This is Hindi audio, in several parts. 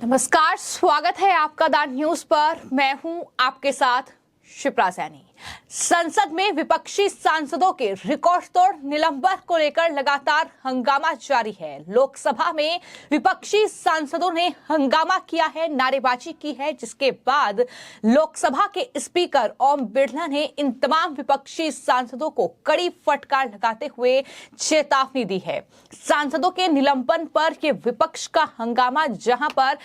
नमस्कार, स्वागत है आपका द न्यूज पर। मैं हूं आपके साथ शिप्रा सैनी। संसद में विपक्षी सांसदों के रिकॉर्ड तोड़ निलंबन को लेकर लगातार हंगामा जारी है। लोकसभा में विपक्षी सांसदों ने हंगामा किया है, नारेबाजी की है, जिसके बाद लोकसभा के स्पीकर ओम बिरला ने इन तमाम विपक्षी सांसदों को कड़ी फटकार लगाते हुए चेतावनी दी है। सांसदों के निलंबन पर यह विपक्ष का हंगामा, जहां पर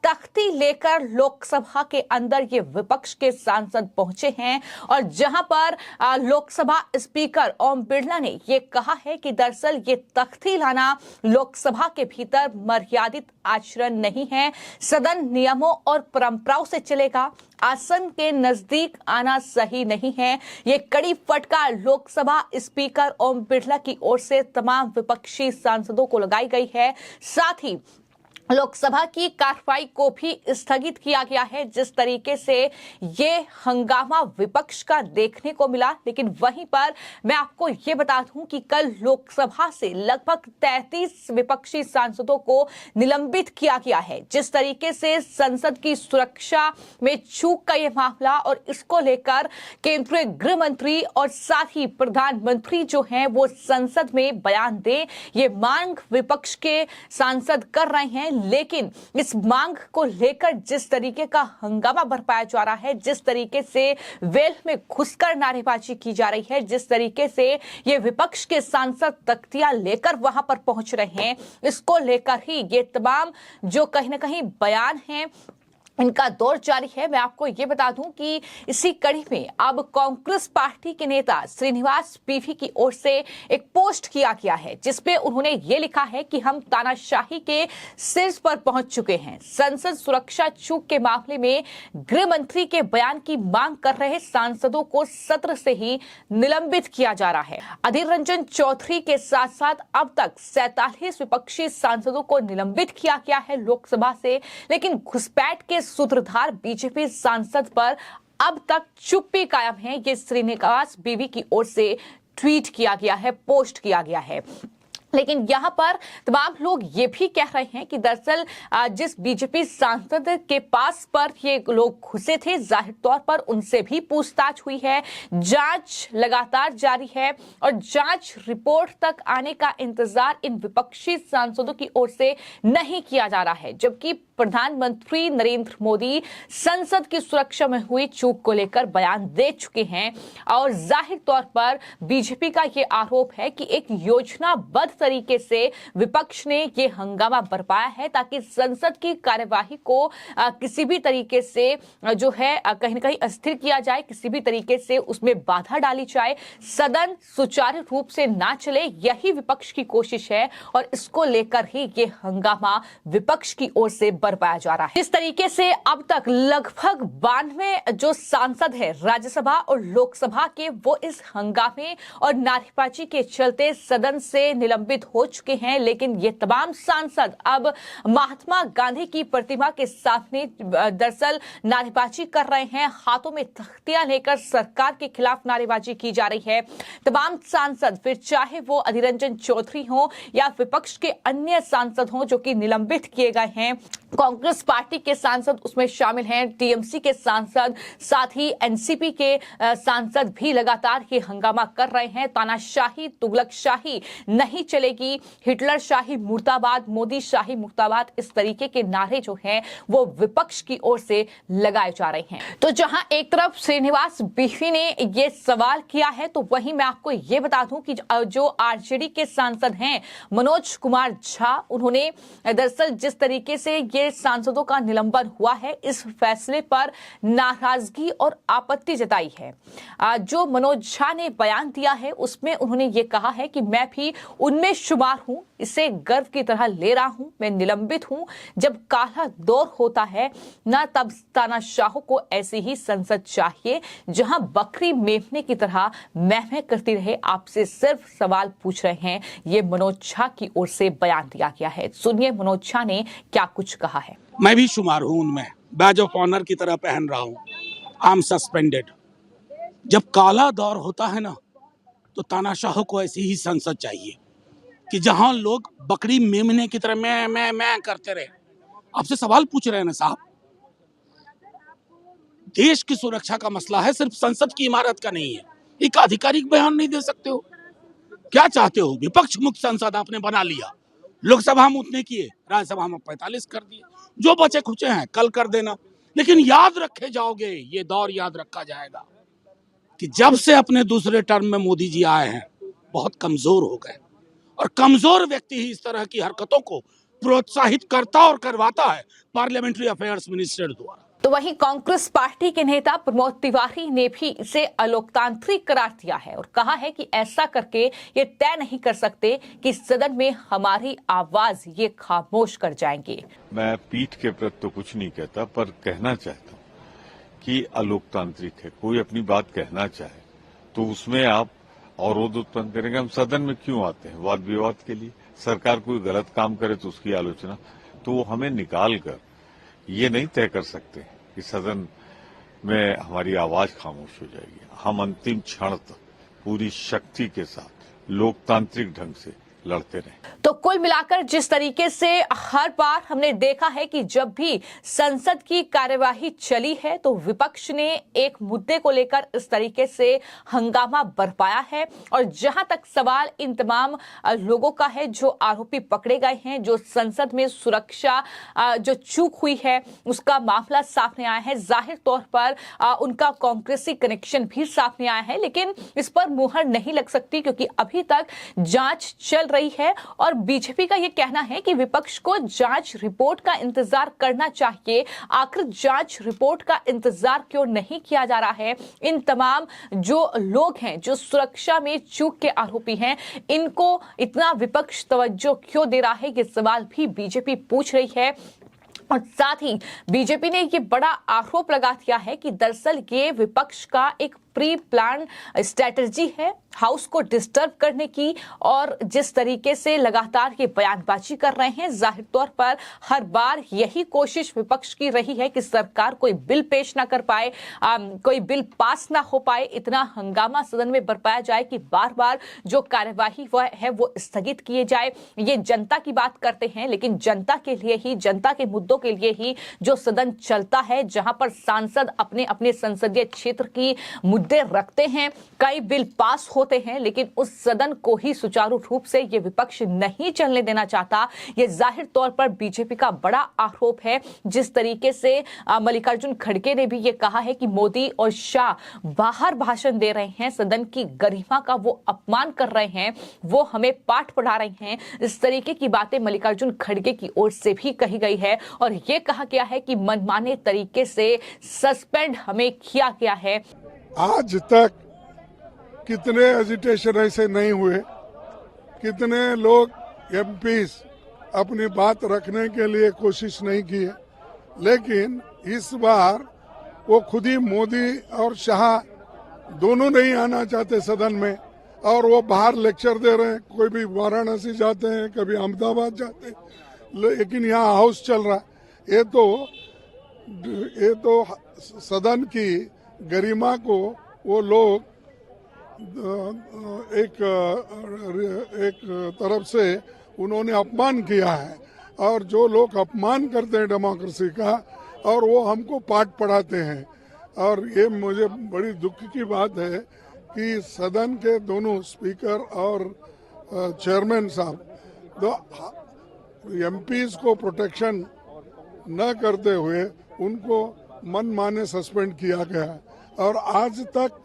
तख्ती लेकर लोकसभा के अंदर ये विपक्ष के सांसद पहुंचे हैं और जहां पर लोकसभा स्पीकर ओम बिरला ने ये कहा है कि दरअसल ये तख्ती लाना लोकसभा के भीतर मर्यादित आचरण नहीं है, सदन नियमों और परंपराओं से चलेगा, आसन के नजदीक आना सही नहीं है। ये कड़ी फटकार लोकसभा स्पीकर ओम बिरला की ओर से तमाम विपक्षी सांसदों को लगाई गई है। साथ ही लोकसभा की कार्रवाई को भी स्थगित किया गया है। जिस तरीके से ये हंगामा विपक्ष का देखने को मिला, लेकिन वहीं पर मैं आपको ये बता दूं कि कल लोकसभा से लगभग 33 विपक्षी सांसदों को निलंबित किया गया है। जिस तरीके से संसद की सुरक्षा में चूक का ये मामला और इसको लेकर केंद्रीय गृह मंत्री और साथ ही प्रधानमंत्री जो हैं वो संसद में बयान दें, ये मांग विपक्ष के सांसद कर रहे हैं। लेकिन इस मांग को लेकर जिस तरीके का हंगामा बरपाया जा रहा है, जिस तरीके से वेल में घुसकर नारेबाजी की जा रही है, जिस तरीके से ये विपक्ष के सांसद तख्तियां लेकर वहां पर पहुंच रहे हैं, इसको लेकर ही ये तमाम जो कहीं ना कहीं बयान हैं इनका दौर जारी है। मैं आपको ये बता दूं कि इसी कड़ी में अब कांग्रेस पार्टी के नेता श्रीनिवास पीवी की ओर से एक पोस्ट किया गया है, जिसपे उन्होंने ये लिखा है कि हम तानाशाही के शीर्ष पर पहुंच चुके हैं। संसद सुरक्षा चूक के मामले में गृह मंत्री के बयान की मांग कर रहे सांसदों को सत्र से ही निलंबित किया जा रहा है। अधीर रंजन चौधरी के साथ साथ अब तक 47 विपक्षी सांसदों को निलंबित किया गया है लोकसभा से, लेकिन घुसपैठ के सूत्रधार बीजेपी सांसद पर अब तक चुप्पी कायम है। ये श्रीनिवास पीवी की ओर से ट्वीट किया गया है, पोस्ट किया गया है। लेकिन यहां पर तमाम लोग ये भी कह रहे हैं कि दरअसल जिस बीजेपी सांसद के पास पर ये लोग घुसे थे, जाहिर तौर पर उनसे भी पूछताछ हुई है, जांच लगातार जारी है और जांच रिपोर्ट तक आने का इंतजार इन विपक्षी सांसदों की ओर से नहीं किया जा रहा है। जबकि प्रधानमंत्री नरेंद्र मोदी संसद की सुरक्षा में हुई चूक को लेकर बयान दे चुके हैं और जाहिर तौर पर बीजेपी का ये आरोप है कि एक योजनाबद्ध तरीके से विपक्ष ने ये हंगामा बरपाया है ताकि संसद की कार्यवाही को किसी भी तरीके से जो है कहीं ना कहीं अस्थिर किया जाए, किसी भी तरीके से उसमें बाधा डाली जाए, सदन सुचारू रूप से ना चले। यही विपक्ष की कोशिश है और इसको लेकर ही ये हंगामा विपक्ष की ओर से बरपाया जा रहा है। इस तरीके से अब तक लगभग 92 जो सांसद है राज्यसभा और लोकसभा के, वो इस हंगामे और नारेबाजी के चलते सदन से निलंबित हो चुके हैं। लेकिन ये तमाम सांसद अब महात्मा गांधी की प्रतिमा के सामने दरअसल नारेबाजी कर रहे हैं, हाथों में तख्तियां लेकर सरकार के खिलाफ नारेबाजी की जा रही है। तमाम सांसद, फिर चाहे वो अधीर रंजन चौधरी हो या विपक्ष के अन्य सांसद हों जो कि निलंबित किए गए हैं, कांग्रेस पार्टी के सांसद उसमें शामिल हैं, टीएमसी के सांसद, साथ ही एनसीपी के सांसद भी लगातार ये हंगामा कर रहे हैं। तानाशाही, तुगलकशाही नहीं चलेगी, हिटलर शाही मुर्दाबाद, मोदी शाही मुर्दाबाद, इस तरीके के नारे जो हैं वो विपक्ष की ओर से लगाए जा रहे हैं। तो जहां एक तरफ श्रीनिवास पीवी ने ये सवाल किया है, तो वहीं मैं आपको ये बता दूं कि जो आरजेडी के सांसद हैं मनोज कुमार झा, उन्होंने दरअसल जिस तरीके से ये सांसदों का निलंबन हुआ है, इस फैसले पर नाराजगी और आपत्ति जताई है। जो मनोज झा ने बयान दिया है उसमें उन्होंने ये कहा है कि मैं भी उनमें शुमार हूं, इसे गर्व की तरह ले रहा हूं, मैं निलंबित हूं। जब काला दौर होता है ना, तब तानाशाहों को ऐसी ही संसद चाहिए जहां बकरी मेमने की तरह महमे करती रहे। आपसे सिर्फ सवाल पूछ रहे हैं, ये मनोज झा की ओर से बयान दिया गया है। सुनिए मनोज झा ने क्या कुछ कहा है। मैं भी शुमार हूं उनमें, बैज ऑफ ऑनर की तरह पहन रहा हूं, आई एम सस्पेंडेड। जब काला दौर होता है ना, तो तानाशाह को ऐसी ही संसद चाहिए कि जहां लोग बकरी मेमने की तरह मैं करते रहे। आपसे सवाल पूछ रहे हैं ना साहब। देश की सुरक्षा का मसला है, सिर्फ संसद की इमारत का नहीं है। एक आधिकारिक बयान नहीं दे सकते हो? क्या चाहते हो? विपक्ष मुक्त संसद आपने बना लिया, लोकसभा में उतने किए, राज्यसभा में 45 कर दिए, जो बचे खुचे हैं कल कर देना। लेकिन याद रखे जाओगे, ये दौर याद रखा जाएगा कि जब से अपने दूसरे टर्म में मोदी जी आए हैं बहुत कमजोर हो गए, और कमजोर व्यक्ति ही इस तरह की हरकतों को प्रोत्साहित करता और करवाता है पार्लियामेंट्री अफेयर्स मिनिस्टर द्वारा। तो वहीं कांग्रेस पार्टी के नेता प्रमोद तिवारी ने भी इसे अलोकतांत्रिक करार दिया है और कहा है कि ऐसा करके ये तय नहीं कर सकते कि सदन में हमारी आवाज ये खामोश कर जाएंगे। मैं पीठ के प्रति तो कुछ नहीं कहता, पर कहना चाहता हूँ कि अलोकतांत्रिक है। कोई अपनी बात कहना चाहे तो उसमें आप अवरोध उत्पन्न करेंगे। हम सदन में क्यों आते हैं? वाद विवाद के लिए। सरकार कोई गलत काम करे तो उसकी आलोचना, तो हमें निकाल कर ये नहीं तय कर सकते कि सदन में हमारी आवाज खामोश हो जाएगी। हम अंतिम क्षण तक पूरी शक्ति के साथ लोकतांत्रिक ढंग से लड़ते रहे। तो कुल मिलाकर जिस तरीके से हर बार हमने देखा है कि जब भी संसद की कार्यवाही चली है तो विपक्ष ने एक मुद्दे को लेकर इस तरीके से हंगामा बरपाया है। और जहां तक सवाल इन तमाम लोगों का है जो आरोपी पकड़े गए हैं, जो संसद में सुरक्षा जो चूक हुई है उसका मामला सामने आया है, जाहिर तौर पर उनका कांग्रेसी कनेक्शन भी सामने आया है, लेकिन इस पर मुहर नहीं लग सकती क्योंकि अभी तक जांच चल रही है। और बीजेपी का यह कहना है कि विपक्ष को जांच रिपोर्ट का इंतजार करना चाहिए। आखिर जांच रिपोर्ट का इंतजार क्यों नहीं किया जा रहा है? इन तमाम जो लोग हैं जो सुरक्षा में चूक के आरोपी हैं, इनको इतना विपक्ष तवज्जो क्यों दे रहा है? ये सवाल भी बीजेपी पूछ रही है। और साथ ही बीजेपी ने ये बड़ा आरोप लगा दिया है कि दरअसल ये विपक्ष का एक प्री प्लान स्ट्रेटजी है हाउस को डिस्टर्ब करने की। और जिस तरीके से लगातार ये बयानबाजी कर रहे हैं, जाहिर तौर पर हर बार यही कोशिश विपक्ष की रही है कि सरकार कोई बिल पेश ना कर पाए, कोई बिल पास ना हो पाए, इतना हंगामा सदन में बरपाया जाए कि बार बार जो कार्यवाही वो स्थगित किए जाए। ये जनता की बात करते हैं, लेकिन जनता के लिए ही, जनता के मुद्दों के लिए ही जो सदन चलता है, जहां पर सांसद अपने अपने संसदीय क्षेत्र की मुद्दे रखते हैं, कई बिल पास होते हैं, लेकिन उस सदन को ही सुचारू रूप से ये विपक्ष नहीं चलने देना चाहता। ये जाहिर तौर पर बीजेपी का बड़ा आरोप है। जिस तरीके से मल्लिकार्जुन खड़गे ने भी ये कहा है कि मोदी और शाह बाहर भाषण दे रहे हैं, सदन की गरिमा का वो अपमान कर रहे हैं, वो हमें पाठ पढ़ा रहे हैं, इस तरीके की बातें मल्लिकार्जुन खड़गे की ओर से भी कही गई है। और ये कहा गया है कि मनमाने तरीके से सस्पेंड हमें किया गया है। आज तक कितने एजिटेशन ऐसे नहीं हुए, कितने लोग एमपीज अपनी बात रखने के लिए कोशिश नहीं किए, लेकिन इस बार वो खुद ही मोदी और शाह दोनों नहीं आना चाहते सदन में, और वो बाहर लेक्चर दे रहे हैं। कोई भी वाराणसी जाते हैं, कभी अहमदाबाद जाते हैं, लेकिन यहाँ हाउस चल रहा है। ये तो सदन की गरिमा को वो लोग एक तरफ से उन्होंने अपमान किया है। और जो लोग अपमान करते हैं डेमोक्रेसी का, और वो हमको पाठ पढ़ाते हैं। और ये मुझे बड़ी दुख की बात है कि सदन के दोनों स्पीकर और चेयरमैन साहब एमपीज को प्रोटेक्शन न करते हुए उनको मनमाने सस्पेंड किया गया। और आज तक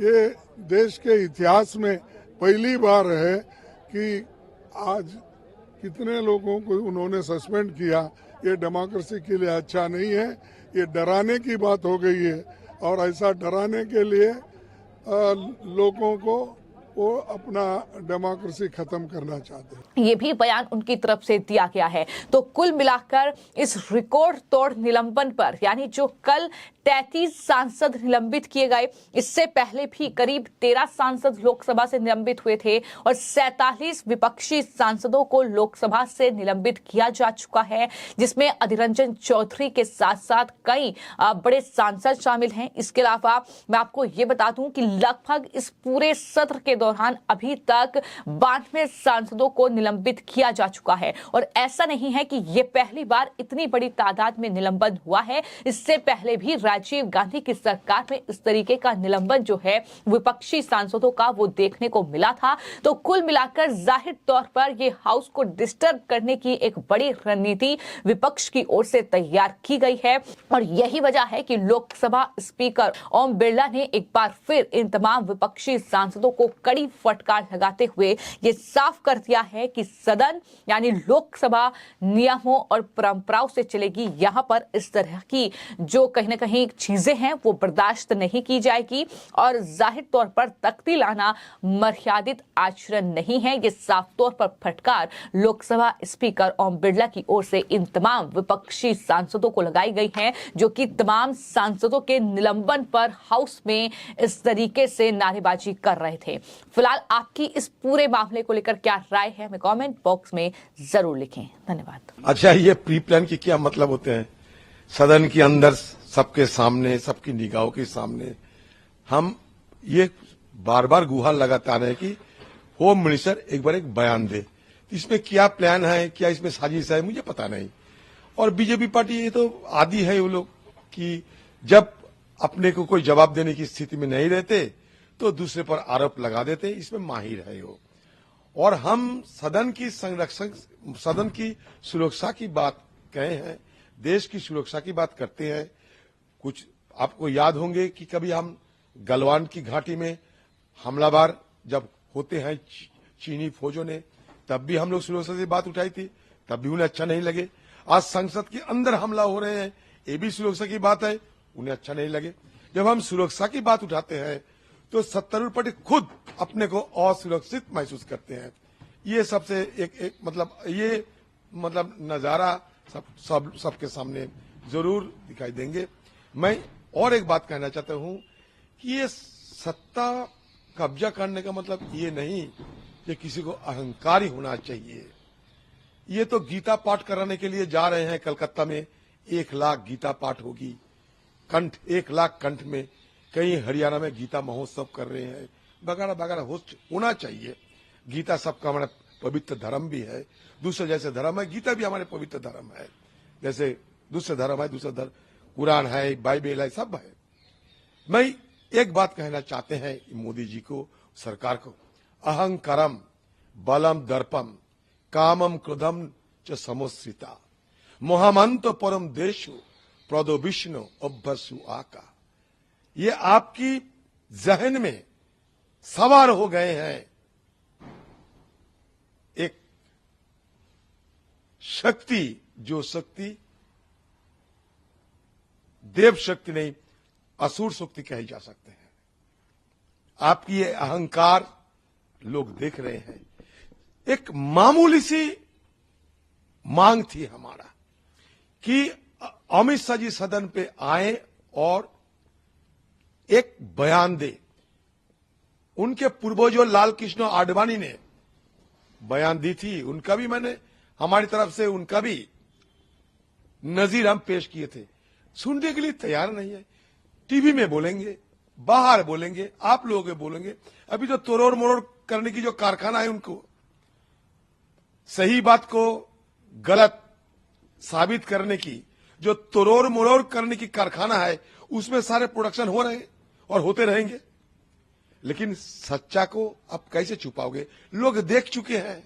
ये देश के इतिहास में पहली बार है कि आज कितने लोगों को उन्होंने सस्पेंड किया। ये डेमोक्रेसी के लिए अच्छा नहीं है, ये डराने की बात हो गई है। और ऐसा डराने के लिए लोगों को वो अपना डेमोक्रेसी खत्म करना चाहते हैं। ये भी बयान उनकी तरफ से दिया गया है। तो कुल मिलाकर इस रिकॉर्ड तोड़ निलंबन पर, यानी जो कल 33 सांसद निलंबित किए गए। इससे पहले भी करीब 13 सांसद लोकसभा से निलंबित हुए थे और 47 विपक्षी सांसदों को लोकसभा से निलंबित किया जा चुका है, जिसमें अधीर रंजन चौधरी के साथ साथ कई बड़े सांसद शामिल हैं। इसके अलावा मैं आपको ये बता दूं कि लगभग इस पूरे सत्र के दौरान अभी तक 92 सांसदों को निलंबित किया जा चुका है। और ऐसा नहीं है कि ये पहली बार इतनी बड़ी तादाद में निलंबन हुआ है, इससे पहले भी राजीव गांधी की सरकार में इस तरीके का निलंबन जो है विपक्षी सांसदों का वो देखने को मिला था। तो कुल मिलाकर जाहिर तौर पर ये हाउस को डिस्टर्ब करने की एक बड़ी रणनीति विपक्ष की ओर से तैयार की गई है और यही वजह है कि लोकसभा स्पीकर ओम बिरला ने एक बार फिर इन तमाम विपक्षी सांसदों को कड़ी फटकार लगाते हुए ये साफ कर दिया है कि सदन यानी लोकसभा नियमों और परंपराओं से चलेगी। यहाँ पर इस तरह की जो कहीं ना कहीं चीजें हैं वो बर्दाश्त नहीं की जाएगी और जाहिर तौर पर तख्ती लाना मर्यादित आचरण नहीं है। ये साफ तौर पर फटकार लोकसभा स्पीकर ओम बिरला की ओर से इन तमाम विपक्षी सांसदों को लगाई गई है, जो कि तमाम सांसदों के निलंबन पर हाउस में इस तरीके से नारेबाजी कर रहे थे। फिलहाल आपकी इस पूरे मामले को लेकर क्या राय है, हमें कमेंट बॉक्स में जरूर लिखें। धन्यवाद। अच्छा, ये प्री प्लान के क्या मतलब होते हैं? सदन के अंदर सबके सामने, सबकी निगाहों के सामने हम ये बार बार गुहार लगाते आ रहे हैं कि होम मिनिस्टर एक बार एक बयान दे। इसमें क्या प्लान है, क्या इसमें साजिश है, मुझे पता नहीं। और बीजेपी पार्टी ये तो आदी है वो लोग कि जब अपने को कोई जवाब देने की स्थिति में नहीं रहते तो दूसरे पर आरोप लगा देते, इसमें माहिर है वो। और हम सदन की संरक्षण, सदन की सुरक्षा की बात कहे हैं, देश की सुरक्षा की बात करते हैं। कुछ आपको याद होंगे कि कभी हम गलवान की घाटी में हमलावर जब होते हैं चीनी फौजों ने, तब भी हम लोग सुरक्षा की बात उठाई थी, तब भी उन्हें अच्छा नहीं लगे। आज संसद के अंदर हमला हो रहे हैं, ये भी सुरक्षा की बात है, उन्हें अच्छा नहीं लगे। जब हम सुरक्षा की बात उठाते हैं तो सत्तारूढ़ पार्टी खुद अपने को असुरक्षित महसूस करते हैं। ये सबसे एक मतलब नजारा सबके सामने जरूर दिखाई देंगे। मैं और एक बात कहना चाहता हूं कि ये सत्ता कब्जा करने का मतलब ये नहीं कि किसी को अहंकारी होना चाहिए। ये तो गीता पाठ कराने के लिए जा रहे हैं कलकत्ता में, 1 लाख गीता पाठ होगी, कंठ 1 लाख कंठ में, कहीं हरियाणा में गीता महोत्सव कर रहे हैं, वगैरह वगैरह होना चाहिए। गीता सबका हमारा पवित्र धर्म भी है, दूसरे जैसे धर्म है, गीता भी हमारे पवित्र धर्म है। जैसे दूसरे धर्म है, दूसरा धर्म कुरान है, बाइबल है, सब है। मैं एक बात कहना चाहते हैं मोदी जी को, सरकार को, अहंकारम बलम दर्पम कामम क्रोधम च समोश्रिता मोहमंत परम देशु प्रदो विष्णु अभ्यसु आका। ये आपकी जहन में सवार हो गए हैं एक शक्ति, जो शक्ति देव शक्ति नहीं, असुर शक्ति कही जा सकते हैं। आपकी ये अहंकार लोग देख रहे हैं। एक मामूली सी मांग थी हमारा कि अमित शाह जी सदन पे आए और एक बयान दे। उनके पूर्वजों लाल कृष्ण आडवाणी ने बयान दी थी, उनका भी मैंने हमारी तरफ से उनका भी नजीर हम पेश किए थे। सुनने के लिए तैयार नहीं है। टीवी में बोलेंगे, बाहर बोलेंगे, आप लोगों के बोलेंगे। अभी तो तोड़ोड़ मोड़ोड़ करने की जो कारखाना है, उनको सही बात को गलत साबित करने की जो तोड़ोड़ मोड़ोड़ करने की कारखाना है, उसमें सारे प्रोडक्शन हो रहे हैं और होते रहेंगे। लेकिन सच्चा को आप कैसे छुपाओगे? लोग देख चुके हैं।